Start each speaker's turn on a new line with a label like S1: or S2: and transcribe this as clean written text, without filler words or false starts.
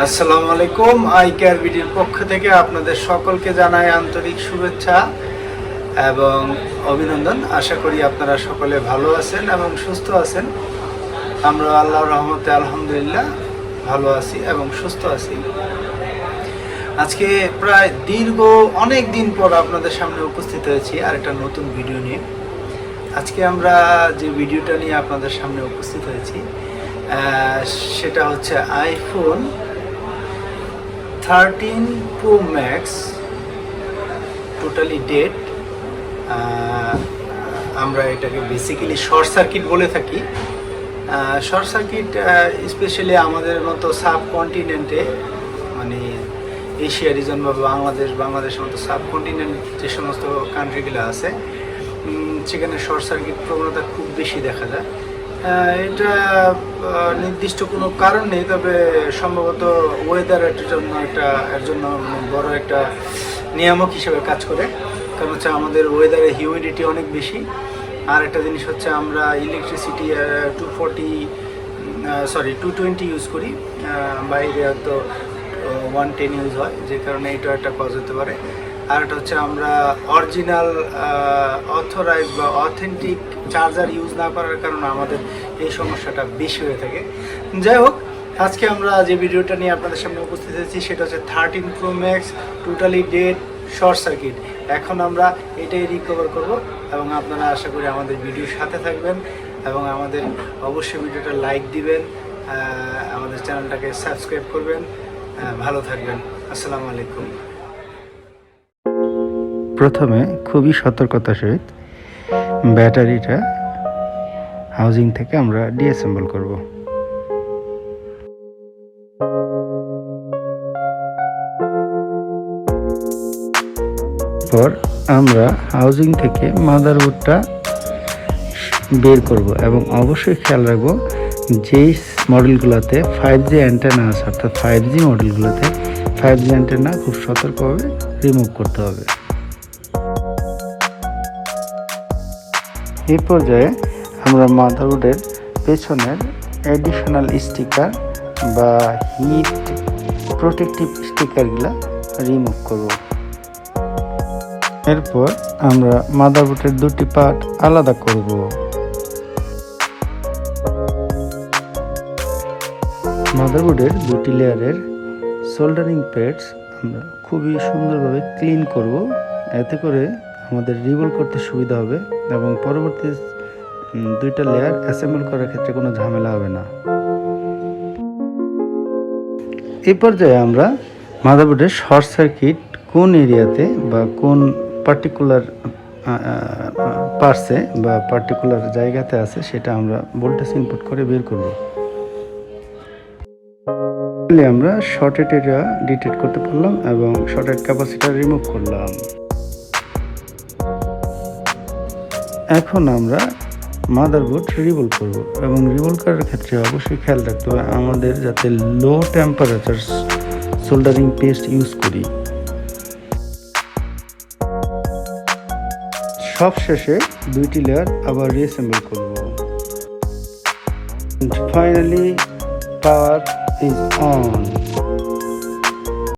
S1: আসসালামু আলাইকুম। আইকার ভিডিওর পক্ষ থেকে আপনাদের সকলকে জানাই আন্তরিক শুভেচ্ছা এবং অভিনন্দন। আশা করি আপনারা সকলে ভালো আছেন এবং সুস্থ আছেন। আমরা আল্লাহর রহমতে আলহামদুলিল্লাহ ভালো আছি এবং সুস্থ আছি। আজকে প্রায় দীর্ঘ অনেক দিন পর আপনাদের সামনে উপস্থিত হয়েছি আরেকটা নতুন ভিডিও নিয়ে। আজকে আমরা যে ভিডিওটা নিয়ে আপনাদের সামনে উপস্থিত হয়েছি সেটা হচ্ছে iPhone 13 Pro Max totally dead. আমরা এটাকে বেসিক্যালি শর্ট সার্কিট বলে থাকি। শর্ট সার্কিট স্পেশালি আমাদের মতো সাবকন্টিনেন্টে, মানে এশিয়া রিজন বা বাংলাদেশের মতো সাবকন্টিনেন্ট যে সমস্ত কান্ট্রিগুলো আছে সেখানে শর্ট সার্কিট প্রবণতা খুব বেশি দেখা যায়। এটা নির্দিষ্ট কোনো কারণ নেই, তবে সম্ভবত ওয়েদারের জন্য এর জন্য বড় একটা নিয়ামক হিসেবে কাজ করে। কারণ হচ্ছে আমাদের ওয়েদারে হিউমিডিটি অনেক বেশি। আর একটা জিনিস হচ্ছে আমরা ইলেকট্রিসিটি 220 ইউজ করি, বাইরে হয়তো 110 ইউজ হয়, যে কারণে এটা একটা কজ হতে পারে। আর এটা হচ্ছে আমরা অরিজিনাল অথরাইজ বা অথেন্টিক চার্জার ইউজ না করার কারণে আমাদের এই সমস্যাটা বেশি হয়ে থাকে। যাই হোক, আজকে আমরা যে ভিডিওটা নিয়ে আপনাদের সামনে উপস্থিত হয়েছি সেটা হচ্ছে 13 Pro Max totally dead short circuit. এখন আমরা এটাই রিকভার করব এবং আপনারা আশা করি আমাদের ভিডিওর সাথে থাকবেন এবং আমাদের অবশ্যই ভিডিওটা লাইক দিবেন, আমাদের চ্যানেলটাকে সাবস্ক্রাইব করবেন। ভালো থাকবেন। আসসালামু আলাইকুম।
S2: প্রথমে খুবই সতর্কতার সহিত ব্যাটারিটা হাউজিং থেকে আমরা ডিঅ্যাসেম্বল করব। পর আমরা হাউজিং থেকে মাদারবোর্ডটা বের করব এবং অবশ্যই খেয়াল রাখবো যেই মডেলগুলোতে 5G অ্যান্টেনা আছে, অর্থাৎ 5G মডেলগুলোতে 5G অ্যান্টেনা খুব সতর্কভাবে রিমুভ করতে হবে। এই পর্যায়ে আমরা মাদারবোর্ডের পেছনের অ্যাডিশনাল স্টিকার বা হিট প্রোটেক্টিভ স্টিকারগুলো রিমুভ করব। এরপর আমরা মাদারবোর্ডের দুটি পার্ট আলাদা করব। মাদারবোর্ডের দুটি লেয়ারের সোল্ডারিং প্যাডস আমরা খুবই সুন্দরভাবে ক্লিন করব। এতে করে আমাদের রিভলভ করতে সুবিধা হবে এবং পরবর্তী দুইটা লেয়ার অ্যাসেম্বল করার ক্ষেত্রে কোনো ঝামেলা হবে না। এই পর্যায়ে আমরা মাদারবোর্ডের শর্ট সার্কিট কোন এরিয়াতে বা কোন পার্টিকুলার পার্টসে বা পার্টিকুলার জায়গাতে আছে সেটা আমরা ভোল্টেজ ইনপুট করে বের করব। আমরা শর্টেড এরিয়া ডিটেক্ট করতে পারলাম এবং শর্টেড ক্যাপাসিটর রিমুভ করলাম। এখন আমরা মাদারবোর্ড রিভলভ করব এবং রিভলভ করার ক্ষেত্রে অবশ্যই খেয়াল রাখতে হবে আমাদের যাতে low temperature soldering paste use করি। সব শেষে দুইটি লেয়ার আবার রিঅ্যাসেম্বল করব। Finally power is on.